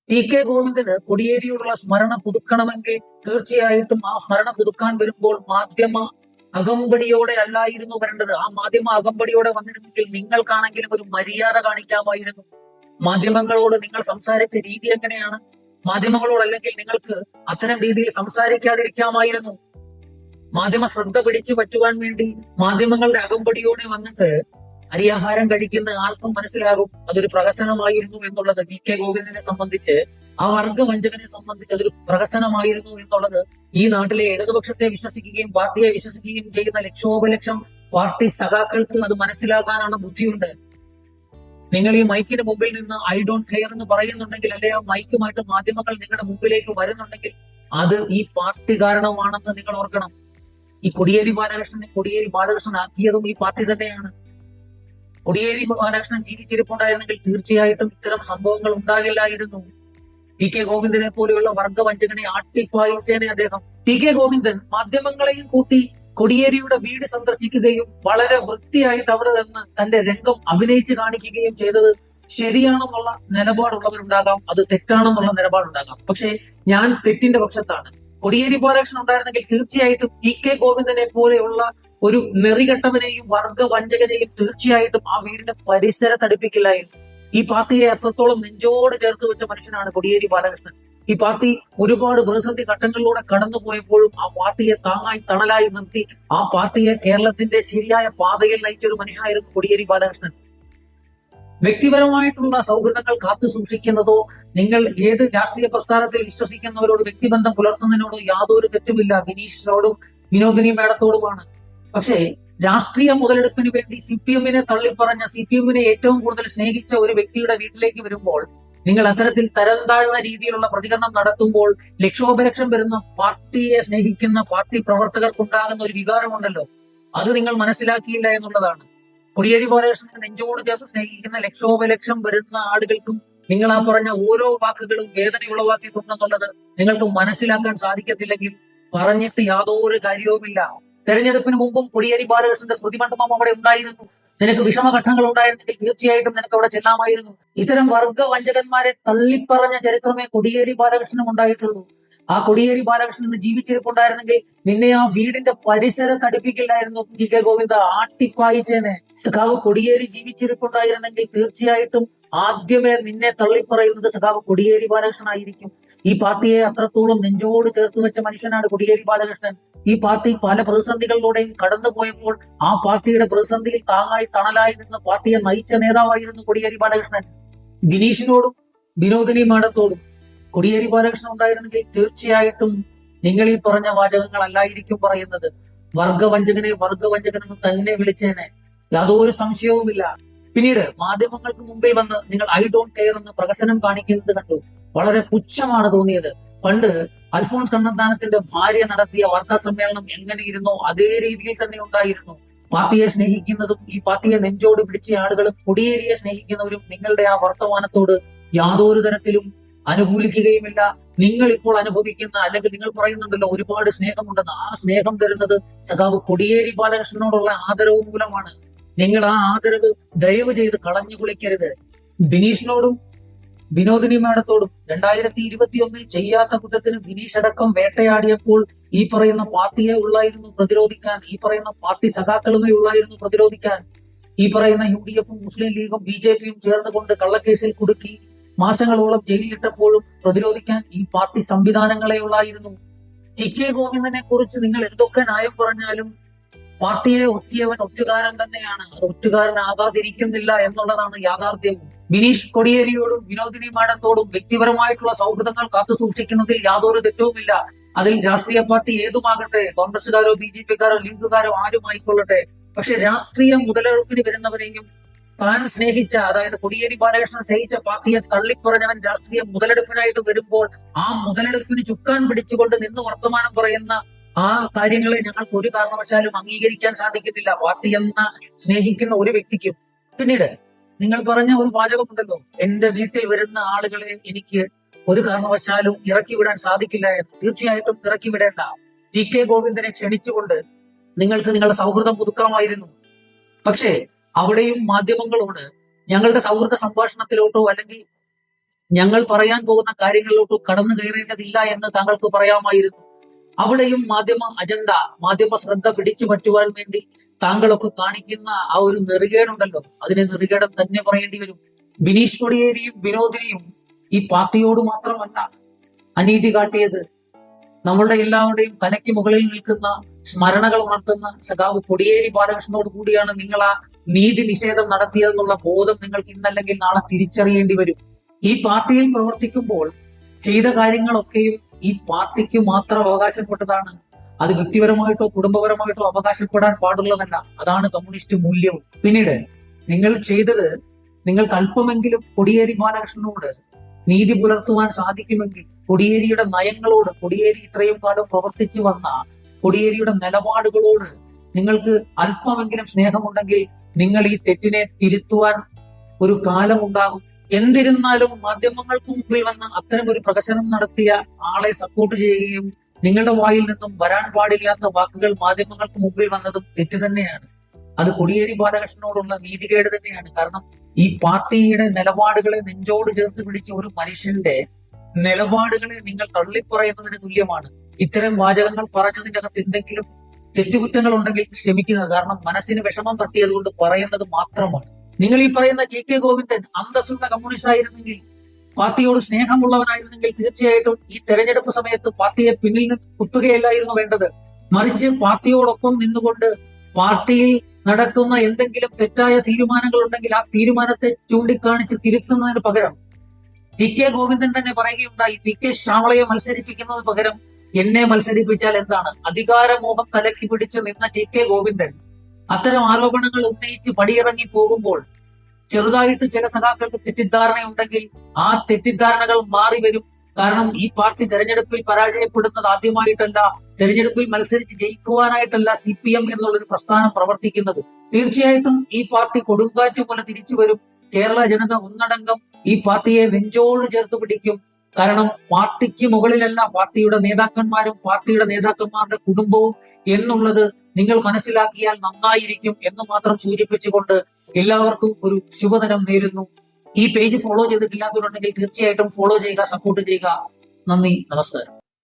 T K Govindan കൊടിയേരിയോടുള്ള സ്മരണ പുതുക്കണമെങ്കിൽ തീർച്ചയായിട്ടും ആ സ്മരണ പുതുക്കാൻ വരുമ്പോൾ മാധ്യമ അകമ്പടിയോടെ അല്ലായിരുന്നു വരേണ്ടത്. ആ മാധ്യമ അകമ്പടിയോടെ വന്നിരുന്നെങ്കിൽ നിങ്ങൾക്കാണെങ്കിലും ഒരു മര്യാദ കാണിക്കാമായിരുന്നു. മാധ്യമങ്ങളോട് നിങ്ങൾ സംസാരിച്ച രീതി എങ്ങനെയാണ്? മാധ്യമങ്ങളോട് അല്ലെങ്കിൽ നിങ്ങൾക്ക് അത്തരം രീതിയിൽ സംസാരിക്കാതിരിക്കാമായിരുന്നു. മാധ്യമ ശ്രദ്ധ പിടിച്ചു പറ്റുവാൻ വേണ്ടി മാധ്യമങ്ങളുടെ അകമ്പടിയോടെ വന്നിട്ട് അരിയാഹാരം കഴിക്കുന്ന ആർക്കും മനസ്സിലാകും അതൊരു പ്രഹസനമായിരുന്നു എന്നുള്ളത്. വി കെ ഗോവിന്ദനെ സംബന്ധിച്ച്, ആ വർഗവഞ്ചകനെ സംബന്ധിച്ച് അതൊരു പ്രഹസനമായിരുന്നു എന്നുള്ളത് ഈ നാട്ടിലെ ഇടതുപക്ഷത്തെ വിശ്വസിക്കുകയും പാർട്ടിയെ വിശ്വസിക്കുകയും ചെയ്യുന്ന ലക്ഷോപലക്ഷം പാർട്ടി സഖാക്കൾക്ക് അത് മനസ്സിലാക്കാനുള്ള ബുദ്ധിയുണ്ട്. നിങ്ങൾ ഈ മൈക്കിന് മുമ്പിൽ നിന്ന് ഐ ഡോണ്ട് കെയർ എന്ന് പറയുന്നുണ്ടെങ്കിൽ, അല്ലെ ആ മൈക്കുമായിട്ട് മാധ്യമങ്ങൾ നിങ്ങളുടെ മുമ്പിലേക്ക് വരുന്നുണ്ടെങ്കിൽ അത് ഈ പാർട്ടി കാരണമാണെന്ന് നിങ്ങൾ ഓർക്കണം. ഈ കോടിയേരി ബാലകൃഷ്ണൻ ആക്കിയതും ഈ പാർട്ടി തന്നെയാണ്. കോടിയേരി ബാലകൃഷ്ണൻ ജീവിച്ചിരിപ്പുണ്ടായിരുന്നെങ്കിൽ തീർച്ചയായിട്ടും ഇത്തരം സംഭവങ്ങൾ ഉണ്ടാകില്ലായിരുന്നു. ടി കെ ഗോവിന്ദനെ പോലെയുള്ള വർഗവഞ്ചകനെ ആട്ടിപ്പായിച്ചേനെ അദ്ദേഹം. ടി കെ ഗോവിന്ദൻ മാധ്യമങ്ങളെയും കൂട്ടി കോടിയേരിയുടെ വീട് സന്ദർശിക്കുകയും വളരെ വൃത്തിയായിട്ട് അവിടെ നിന്ന് തന്റെ രംഗം അഭിനയിച്ച് കാണിക്കുകയും ചെയ്തത് ശരിയാണെന്നുള്ള നിലപാടുള്ളവരുണ്ടാകാം, അത് തെറ്റാണെന്നുള്ള നിലപാടുണ്ടാകാം. പക്ഷേ ഞാൻ തെറ്റിന്റെ പക്ഷത്താണ്. കോടിയേരി ബാലകൃഷ്ണൻ ഉണ്ടായിരുന്നെങ്കിൽ തീർച്ചയായിട്ടും ടി കെ ഗോവിന്ദനെ പോലെയുള്ള ഒരു നെറികെട്ടവനെയും വർഗവഞ്ചകനെയും തീർച്ചയായിട്ടും ആ വീടിന്റെ പരിസരത്ത് അടുപ്പിക്കില്ലായിരുന്നു. ഈ പാർട്ടിയെ അത്രത്തോളം നെഞ്ചോട് ചേർത്ത് വെച്ച മനുഷ്യനാണ് കോടിയേരി ബാലകൃഷ്ണൻ. ഈ പാർട്ടി ഒരുപാട് പ്രതിസന്ധി ഘട്ടങ്ങളിലൂടെ കടന്നുപോയപ്പോഴും ആ പാർട്ടിയെ താങ്ങായി തണലായി നിർത്തി ആ പാർട്ടിയെ കേരളത്തിന്റെ ശരിയായ പാതയിൽ നയിച്ച ഒരു മനുഷ്യനായിരുന്നു കോടിയേരി ബാലകൃഷ്ണൻ. വ്യക്തിപരമായിട്ടുള്ള സൗഹൃദങ്ങൾ കാത്തു സൂക്ഷിക്കുന്നതോ നിങ്ങൾ ഏത് രാഷ്ട്രീയ പ്രസ്ഥാനത്തിൽ വിശ്വസിക്കുന്നവരോട് വ്യക്തിബന്ധം പുലർത്തുന്നതിനോടോ യാതൊരു തെറ്റുമില്ല. ബിനീഷിനോടും വിനോദിനി മേഡത്തോടുമാണ്. പക്ഷേ രാഷ്ട്രീയ മുതലെടുപ്പിന് വേണ്ടി സി പി എമ്മിനെ തള്ളിപ്പറഞ്ഞ, സി പി എമ്മിനെ ഏറ്റവും കൂടുതൽ സ്നേഹിച്ച ഒരു വ്യക്തിയുടെ വീട്ടിലേക്ക് വരുമ്പോൾ നിങ്ങൾ അത്തരത്തിൽ തരം താഴ്ന്ന രീതിയിലുള്ള പ്രതികരണം നടത്തുമ്പോൾ ലക്ഷോപലക്ഷം വരുന്ന പാർട്ടിയെ സ്നേഹിക്കുന്ന പാർട്ടി പ്രവർത്തകർക്കുണ്ടാകുന്ന ഒരു വികാരമുണ്ടല്ലോ, അത് നിങ്ങൾ മനസ്സിലാക്കിയില്ല എന്നുള്ളതാണ്. കോടിയേരി ബാലകൃഷ്ണനെ നെഞ്ചോട് ചേർത്ത് സ്നേഹിക്കുന്ന ലക്ഷോപലക്ഷം വരുന്ന ആളുകൾക്കും നിങ്ങൾ ആ പറഞ്ഞ ഓരോ വാക്കുകളും വേദന ഉളവാക്കിയിട്ടുണ്ടെന്നുള്ളത് നിങ്ങൾക്ക് മനസ്സിലാക്കാൻ സാധിക്കത്തില്ലെങ്കിൽ പറഞ്ഞിട്ട് യാതൊരു കാര്യവുമില്ല. തെരഞ്ഞെടുപ്പിന് മുമ്പും കോടിയേരി ബാലകൃഷ്ണന്റെ സ്മൃതി മണ്ഡപം അവിടെ ഉണ്ടായിരുന്നു. നിനക്ക് വിഷമഘട്ടങ്ങൾ ഉണ്ടായിരുന്നെങ്കിൽ തീർച്ചയായിട്ടും നിനക്ക് അവിടെ ചെല്ലാമായിരുന്നു. ഇത്തരം വർഗവഞ്ചകന്മാരെ തള്ളിപ്പറഞ്ഞ ചരിത്രമേ കോടിയേരി ബാലകൃഷ്ണനും ഉണ്ടായിട്ടുള്ളൂ. ആ കോടിയേരി ബാലകൃഷ്ണൻ ഇന്ന് ജീവിച്ചിരിപ്പുണ്ടായിരുന്നെങ്കിൽ നിന്നെ ആ വീടിന്റെ പരിസരത്ത് അടുപ്പിക്കില്ലായിരുന്നു. ടി കെ ഗോവിന്ദ ആട്ടിപ്പായിച്ചേനെ. സഖാവ് കോടിയേരി ജീവിച്ചിരിപ്പുണ്ടായിരുന്നെങ്കിൽ തീർച്ചയായിട്ടും ആദ്യമേ നിന്നെ തള്ളിപ്പറയുന്നത് സഖാവ് കോടിയേരി ബാലകൃഷ്ണൻ ആയിരിക്കും. ഈ പാർട്ടിയെ അത്രത്തോളം നെഞ്ചോട് ചേർത്ത് വെച്ച മനുഷ്യനാണ് കോടിയേരി ബാലകൃഷ്ണൻ. ഈ പാർട്ടി പല പ്രതിസന്ധികളിലൂടെയും കടന്നുപോയപ്പോൾ ആ പാർട്ടിയുടെ പ്രതിസന്ധിയിൽ താങ്ങായി തണലായി നിന്ന് പാർട്ടിയെ നയിച്ച നേതാവായിരുന്നു കോടിയേരി ബാലകൃഷ്ണൻ. ബിനീഷിനോടും വിനോദിനി മാഡത്തോടും കോടിയേരി ബാലകൃഷ്ണൻ ഉണ്ടായിരുന്നെങ്കിൽ തീർച്ചയായിട്ടും നിങ്ങൾ ഈ പറഞ്ഞ വാചകങ്ങളല്ലായിരിക്കും പറയുന്നത്. വർഗവഞ്ചകനെന്ന് തന്നെ വിളിച്ചേനെ, യാതൊരു സംശയവുമില്ല. പിന്നീട് മാധ്യമങ്ങൾക്ക് മുമ്പിൽ വന്ന് നിങ്ങൾ ഐ ഡോണ്ട് കെയർ എന്ന് പ്രകസനം കാണിക്കുന്നത് കണ്ടു. വളരെ പുച്ഛമാണ് തോന്നിയത്. പണ്ട് അൽഫോൺസ് കണ്ണന്താനത്തിന്റെ ഭാര്യ നടത്തിയ വാർത്താ സമ്മേളനം എങ്ങനെയിരുന്നോ അതേ രീതിയിൽ തന്നെ ഉണ്ടായിരുന്നു. പാർട്ടിയെ സ്നേഹിക്കുന്നതും ഈ പാർട്ടിയെ നെഞ്ചോട് പിടിച്ച ആളുകളും കോടിയേരിയെ സ്നേഹിക്കുന്നവരും നിങ്ങളുടെ ആ വർത്തമാനത്തോട് യാതൊരു തരത്തിലും അനുകൂലിക്കുകയുമില്ല. നിങ്ങൾ ഇപ്പോൾ അനുഭവിക്കുന്ന, അല്ലെങ്കിൽ നിങ്ങൾ പറയുന്നുണ്ടല്ലോ ഒരുപാട് സ്നേഹമുണ്ടെന്ന്, ആ സ്നേഹം തരുന്നത് സഖാവ് കോടിയേരി ബാലകൃഷ്ണനോടുള്ള ആദരവ് മൂലമാണ്. നിങ്ങൾ ആ ആദരവ് ദയവ് ചെയ്ത് കളഞ്ഞു കുളിക്കരുത്. ബിനീഷിനോടും വിനോദിനി മേഡത്തോടും 2021 ചെയ്യാത്ത കുറ്റത്തിന് ബിനീഷ് അടക്കം വേട്ടയാടിയപ്പോൾ ഈ പറയുന്ന പാർട്ടിയെ ഉള്ളായിരുന്നു പ്രതിരോധിക്കാൻ, ഈ പറയുന്ന പാർട്ടി സഖാക്കളുമേ ഉള്ളായിരുന്നു പ്രതിരോധിക്കാൻ. ഈ പറയുന്ന UDF-ഉം മുസ്ലിം ലീഗും BJP-യും ചേർന്നുകൊണ്ട് കള്ളക്കേസിൽ കുടുക്കി മാസങ്ങളോളം ജയിലിലിട്ടപ്പോഴും പ്രതിരോധിക്കാൻ ഈ പാർട്ടി സംവിധാനങ്ങളെ ഉള്ളായിരുന്നു. ടി കെ ഗോവിന്ദനെ കുറിച്ച് നിങ്ങൾ എന്തൊക്കെ ന്യായം പറഞ്ഞാലും പാർട്ടിയെ ഒറ്റിയവൻ ഒറ്റുകാരൻ തന്നെയാണ്. അത് ഒറ്റുകാരനാകാതിരിക്കുന്നില്ല എന്നുള്ളതാണ് യാഥാർത്ഥ്യം. ബിനീഷ് കോടിയേരിയോടും വിനോദിനി മാഡത്തോടും വ്യക്തിപരമായിട്ടുള്ള സൗഹൃദങ്ങൾ കാത്തു സൂക്ഷിക്കുന്നതിൽ യാതൊരു തെറ്റവുമില്ല. അതിൽ രാഷ്ട്രീയ പാർട്ടി ഏതുമാകട്ടെ, കോൺഗ്രസുകാരോ BJP-ക്കാരോ ലീഗുകാരോ ആരുമായിക്കൊള്ളട്ടെ. പക്ഷെ രാഷ്ട്രീയ മുതലെടുപ്പിന് വരുന്നവരെയും താൻ സ്നേഹിച്ച, അതായത് കോടിയേരി ബാലകൃഷ്ണൻ സ്നേഹിച്ച പാർട്ടിയെ തള്ളിപ്പറഞ്ഞവൻ രാഷ്ട്രീയ മുതലെടുപ്പിനായിട്ട് വരുമ്പോൾ ആ മുതലെടുപ്പിന് ചുക്കാൻ പിടിച്ചുകൊണ്ട് നിന്ന് വർത്തമാനം പറയുന്ന ആ കാര്യങ്ങളെ ഞങ്ങൾക്ക് ഒരു കാരണവശാലും അംഗീകരിക്കാൻ സാധിക്കുന്നില്ല, പാർട്ടി എന്ന സ്നേഹിക്കുന്ന ഒരു വ്യക്തിക്കും. പിന്നീട് നിങ്ങൾ പറഞ്ഞ ഒരു വാചകമുണ്ടല്ലോ, എന്റെ വീട്ടിൽ വരുന്ന ആളുകളെ എനിക്ക് ഒരു കാരണവശാലും ഇറക്കി വിടാൻ സാധിക്കില്ല എന്ന്. തീർച്ചയായിട്ടും ഇറക്കി വിടേണ്ട. ടി കെ ഗോവിന്ദനെ ക്ഷണിച്ചുകൊണ്ട് നിങ്ങൾക്ക് നിങ്ങളുടെ സൗഹൃദം പുതുക്കാമായിരുന്നു. പക്ഷേ അവിടെയും മാധ്യമങ്ങളോട് ഞങ്ങളുടെ സൗഹൃദ സംഭാഷണത്തിലോട്ടോ അല്ലെങ്കിൽ ഞങ്ങൾ പറയാൻ പോകുന്ന കാര്യങ്ങളിലോട്ട് കടന്നു കയറേണ്ടതില്ല എന്ന് താങ്കൾക്ക് പറയാമായിരുന്നു. അവിടെയും മാധ്യമ അജണ്ട, മാധ്യമ ശ്രദ്ധ പിടിച്ചു പറ്റുവാൻ വേണ്ടി താങ്കളൊക്കെ കാണിക്കുന്ന ആ ഒരു നെറുകേടുണ്ടല്ലോ, അതിനെ നെറുകേടം തന്നെ പറയേണ്ടി വരും. ബിനീഷ് കൊടിയേരിയും വിനോദിനിയും ഈ പാർട്ടിയോട് മാത്രമല്ല അനീതി കാട്ടിയത്, നമ്മളുടെ എല്ലാവരുടെയും തലയ്ക്ക് മുകളിൽ നിൽക്കുന്ന സ്മരണകൾ ഉണർത്തുന്ന സഖാവ് കൊടിയേരി ബാലകൃഷ്ണനോട് കൂടിയാണ് നിങ്ങൾ ആ നീതി നിഷേധം നടത്തിയതെന്നുള്ള ബോധം നിങ്ങൾക്ക് ഇന്നല്ലെങ്കിൽ നാളെ തിരിച്ചറിയേണ്ടി വരും. ഈ പാർട്ടിയിൽ പ്രവർത്തിക്കുമ്പോൾ ചെയ്ത കാര്യങ്ങളൊക്കെയും ഈ പാർട്ടിക്ക് മാത്രം അവകാശപ്പെട്ടതാണ്. അത് വ്യക്തിപരമായിട്ടോ കുടുംബപരമായിട്ടോ അവകാശപ്പെടാൻ പാടുള്ളതല്ല. അതാണ് കമ്മ്യൂണിസ്റ്റ് മൂല്യവും. പിന്നീട് നിങ്ങൾ ചെയ്തത്, നിങ്ങൾക്ക് അല്പമെങ്കിലും കൊടിയേരി ബാലകൃഷ്ണനോട് നീതി പുലർത്തുവാൻ സാധിക്കുമെങ്കിൽ കൊടിയേരിയുടെ നയങ്ങളോട്, കൊടിയേരി ഇത്രയും കാലം പ്രവർത്തിച്ചു വന്ന കൊടിയേരിയുടെ നിലപാടുകളോട് നിങ്ങൾക്ക് അല്പമെങ്കിലും സ്നേഹമുണ്ടെങ്കിൽ നിങ്ങൾ ഈ തെറ്റിനെ തിരുത്തുവാൻ ഒരു കാലം ഉണ്ടാകും. എന്നിരുന്നാലും മാധ്യമങ്ങൾക്ക് മുമ്പിൽ വന്ന് അത്തരം ഒരു പ്രകസനം നടത്തിയ ആളെ സപ്പോർട്ട് ചെയ്യുകയും നിങ്ങളുടെ വായിൽ നിന്നും വരാൻ പാടില്ലാത്ത വാക്കുകൾ മാധ്യമങ്ങൾക്ക് മുമ്പിൽ വന്നതും തെറ്റ് തന്നെയാണ്. അത് കൊടിയേരി ബാലകൃഷ്ണനോടുള്ള നീതികേട് തന്നെയാണ്. കാരണം ഈ പാർട്ടിയുടെ നിലപാടുകളെ നെഞ്ചോട് ചേർത്ത് പിടിച്ച ഒരു മനുഷ്യന്റെ നിലപാടുകളെ നിങ്ങൾ തള്ളിപ്പറയുന്നതിന് തുല്യമാണ്. ഇത്തരം വാചകങ്ങൾ പറഞ്ഞതിന്റെ അകത്ത് എന്തെങ്കിലും തെറ്റുകുറ്റങ്ങൾ ഉണ്ടെങ്കിൽ ക്ഷമിക്കുക. കാരണം മനസ്സിന് വിഷമം തട്ടിയതുകൊണ്ട് പറയുന്നത് മാത്രമാണ്. നിങ്ങൾ ഈ പറയുന്ന ടി.കെ. ഗോവിന്ദൻ അന്തസ്സുള്ള കമ്മ്യൂണിസ്റ്റ് ആയിരുന്നെങ്കിൽ, പാർട്ടിയോട് സ്നേഹമുള്ളവനായിരുന്നെങ്കിൽ തീർച്ചയായിട്ടും ഈ തെരഞ്ഞെടുപ്പ് സമയത്ത് പാർട്ടിയെ പിന്നിൽ നിന്ന് കുത്തുകയല്ലായിരുന്നു വേണ്ടത്. മറിച്ച് പാർട്ടിയോടൊപ്പം നിന്നുകൊണ്ട് പാർട്ടിയിൽ നടക്കുന്ന എന്തെങ്കിലും തെറ്റായ തീരുമാനങ്ങൾ ഉണ്ടെങ്കിൽ ആ തീരുമാനത്തെ ചൂണ്ടിക്കാണിച്ച് തിരുത്തുന്നതിന് പകരം ടി.കെ. ഗോവിന്ദൻ തന്നെ പറയുകയുണ്ടായി, പി.കെ. ശ്യാമളയെ മത്സരിപ്പിക്കുന്നതിന് പകരം എന്നെ മത്സരിപ്പിച്ചാൽ എന്താണ്? അധികാരമോഹം തലക്കി പിടിച്ചു നിന്ന ടി.കെ. ഗോവിന്ദൻ അത്തരം ആരോപണങ്ങൾ ഉന്നയിച്ച് പടിയിറങ്ങി പോകുമ്പോൾ ചെറുതായിട്ട് ചില സഖാക്കൾക്ക് തെറ്റിദ്ധാരണയുണ്ടെങ്കിൽ ആ തെറ്റിദ്ധാരണകൾ മാറി വരും. കാരണം ഈ പാർട്ടി തെരഞ്ഞെടുപ്പിൽ പരാജയപ്പെടുന്നത് ആദ്യമായിട്ടല്ല, തെരഞ്ഞെടുപ്പിൽ മത്സരിച്ച് ജയിക്കുവാനായിട്ടല്ല CPM എന്നുള്ളൊരു പ്രസ്ഥാനം പ്രവർത്തിക്കുന്നത്. തീർച്ചയായിട്ടും ഈ പാർട്ടി കൊടുങ്കാറ്റ് പോലെ തിരിച്ചു വരും. കേരള ജനത ഒന്നടങ്കം ഈ പാർട്ടിയെ നെഞ്ചോട് ചേർത്ത് പിടിക്കും. കാരണം പാർട്ടിക്ക് മുകളിലല്ല പാർട്ടിയുടെ നേതാക്കന്മാരും പാർട്ടിയുടെ നേതാക്കന്മാരുടെ കുടുംബവും എന്നുള്ളത് നിങ്ങൾ മനസ്സിലാക്കിയാൽ നന്നായിരിക്കും എന്ന് മാത്രം സൂചിപ്പിച്ചുകൊണ്ട് എല്ലാവർക്കും ഒരു ശുഭദിനം നേരുന്നു. ഈ പേജ് ഫോളോ ചെയ്തിട്ടില്ലാത്തവരുണ്ടെങ്കിൽ തീർച്ചയായിട്ടും ഫോളോ ചെയ്യുക, സപ്പോർട്ട് ചെയ്യുക. നന്ദി, നമസ്കാരം.